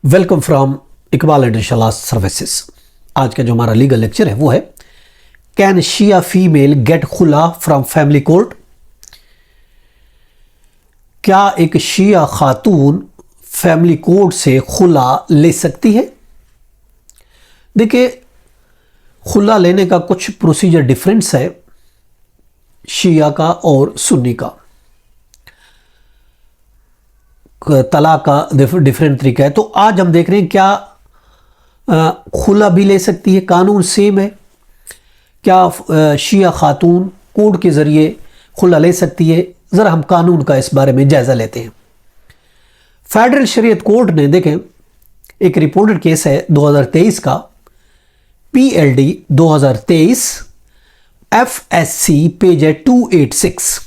Welcome from Iqbal and इंशाल्लाह services. आज का जो हमारा लीगल लेक्चर है वो है कैन शिया फीमेल गेट खुला फ्रॉम फैमिली कोर्ट। क्या एक शिया खातून फैमिली कोर्ट से खुला ले सकती है? देखिए, खुला लेने का कुछ प्रोसीजर डिफरेंस है शिया का और सुन्नी का। तलाक का डिफरेंट तरीका है। तो आज हम देख रहे हैं क्या खुला भी ले सकती है, कानून सेम है। क्या शिया खातून कोर्ट के ज़रिए खुला ले सकती है? ज़रा हम कानून का इस बारे में जायज़ा लेते हैं। फेडरल शरीयत कोर्ट ने, देखें, एक रिपोर्टेड केस है 2023 का, PLD 2023 FSC पेज है 286।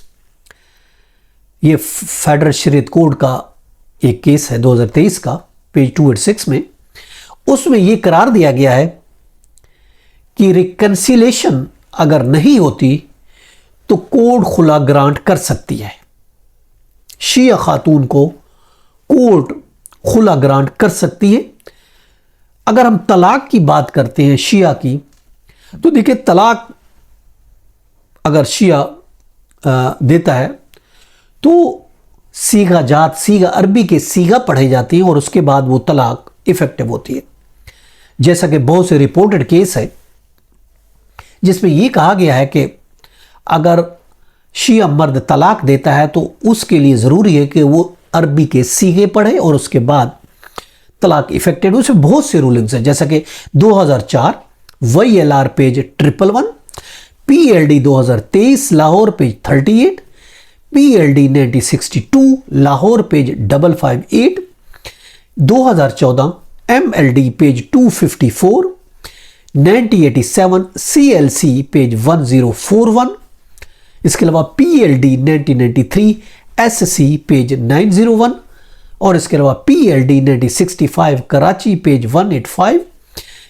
ये फेडरल शरीयत कोर्ट का एक केस है 2023 का, पेज 286 में। उसमें यह करार दिया गया है कि रिकंसिलेशन अगर नहीं होती तो कोर्ट खुला ग्रांट कर सकती है। शिया खातून को कोर्ट खुला ग्रांट कर सकती है। अगर हम तलाक की बात करते हैं शिया की, तो देखिए, तलाक अगर शिया देता है तो सीगा जात, सीगा अरबी के सीगा पढ़े जाती हैं और उसके बाद वो तलाक इफेक्टिव होती है। जैसा कि बहुत से रिपोर्टेड केस है जिसमें यह कहा गया है कि अगर शिया मर्द तलाक देता है तो उसके लिए ज़रूरी है कि वो अरबी के सीगे पढ़े और उसके बाद तलाक इफेक्टेड। उसमें बहुत से रूलिंग्स हैं, जैसा कि 2004 VLR page 111, PLD 2023 Lahore page 38, PLD 1962 Lahore page 558, 2014 MLD page 254, 1987 CLC page 1041, इसके अलावा PLD 1993 SC पेज 901 और इसके अलावा PLD 1965 कराची पेज 185,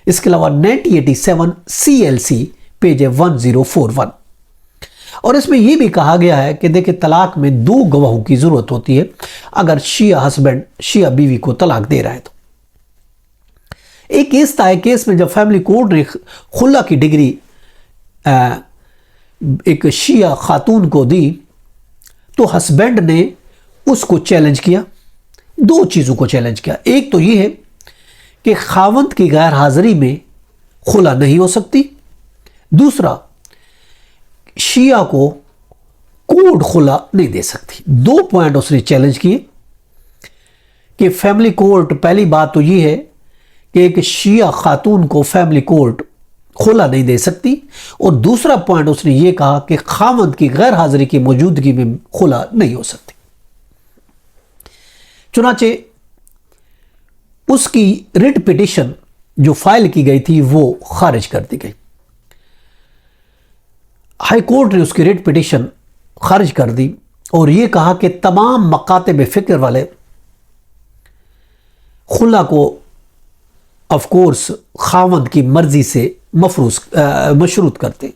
इसके अलावा 1987 CLC पेज 1041। और इसमें यह भी कहा गया है कि देखिए, तलाक में 2 गवाहों की जरूरत होती है अगर शिया हस्बैंड शिया बीवी को तलाक दे रहा है। तो एक केस था, एक केस में जब फैमिली कोर्ट ने खुला की डिग्री एक शिया खातून को दी तो हस्बैंड ने उसको चैलेंज किया। 2 चीज़ों को चैलेंज किया। एक तो यह है कि खावंद की गैर हाजिरी में खुला नहीं हो सकती। दूसरा, शिया को कोर्ट खुला नहीं दे सकती। 2 पॉइंट उसने चैलेंज किए कि फैमिली कोर्ट, पहली बात तो यह है कि एक शिया खातून को फैमिली कोर्ट खुला नहीं दे सकती, और दूसरा पॉइंट उसने यह कहा कि खावंद की गैर हाजिरी की मौजूदगी में खुला नहीं हो सकती। चुनाचे उसकी रिट पिटिशन जो फाइल की गई थी वो खारिज कर दी गई। हाई कोर्ट ने उसकी रिट पिटिशन खारिज कर दी और यह कहा कि तमाम मकातब फिक्र वाले खुला को ऑफ कोर्स खावंद की मर्जी से मशरूत करते।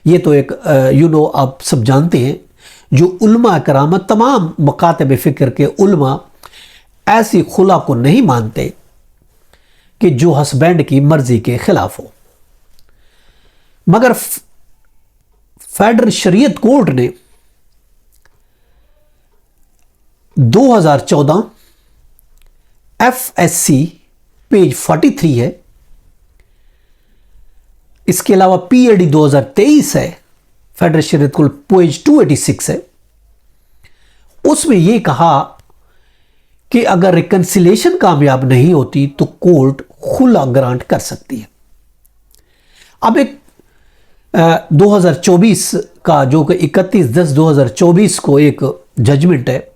ये तो एक आप सब जानते हैं, जो उल्मा करामत, तमाम मकातब फिक्र के उल्मा ऐसी खुला को नहीं मानते कि जो हस्बैंड की मर्जी के खिलाफ हो। मगर फेडरल शरीयत कोर्ट ने 2014 FSC पेज 43 है, इसके अलावा PLD 2023 है, फेडरल शरीयत कोर्ट पेज 286 है। उसमें यह कहा कि अगर रिकंसिलेशन कामयाब नहीं होती तो कोर्ट खुला ग्रांट कर सकती है। अब एक 2024 का, जो कि 31/10/2024 को एक जजमेंट है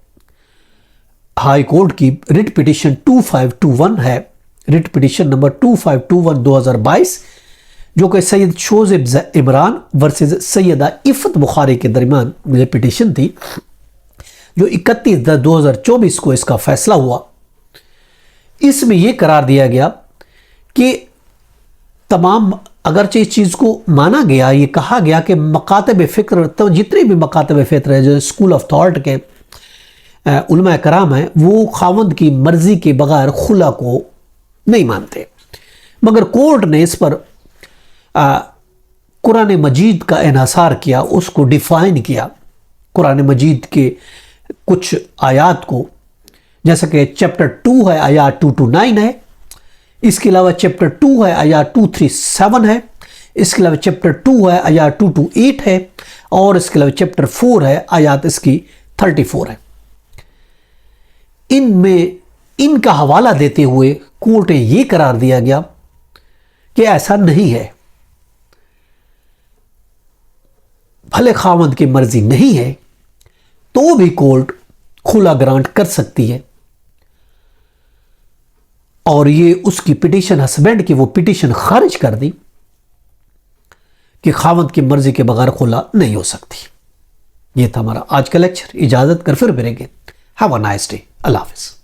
हाई कोर्ट की, रिट पिटिशन 2521 है, रिट पिटिशन नंबर 2521 2022, जो कि सैयद शोज़ेब इमरान वर्सेस सैयदा इफ़त बुखारी के दरमियान ये पिटिशन थी, जो 31/10/2024 को इसका फैसला हुआ। इसमें यह करार दिया गया कि तमाम, अगरचे इस चीज़ को माना गया, ये कहा गया कि मकातब फ़िक्र, तो जितने भी मकातब फ़िक्र है, जो स्कूल ऑफ थॉट के उलमा कराम हैं वो खावंद की मर्जी के बगैर खुला को नहीं मानते, मगर कोर्ट ने इस पर कुरान मजीद का इन्हसार किया, उसको डिफाइन किया। कुरान मजीद के कुछ आयात को, जैसा कि चैप्टर 2 है आयात 2 to 9 है, इसके अलावा चैप्टर 2 है आयात 237 है, इसके अलावा चैप्टर 2 है आयात 2 to 8 है, और इसके अलावा चैप्टर 4 है आयात इसकी 34 है। इनमें इनका हवाला देते हुए कोर्ट ने यह करार दिया गया कि ऐसा नहीं है, भले खामद की मर्जी नहीं है तो भी कोर्ट खुला ग्रांट कर सकती है। और ये उसकी पिटीशन, हस्बैंड की वो पिटीशन खारिज कर दी कि खामद की मर्जी के बगैर खुला नहीं हो सकती। ये था हमारा आज का लेक्चर। इजाजत कर फिर मिलेंगे। Have a nice day. अल्लाह हाफिज़।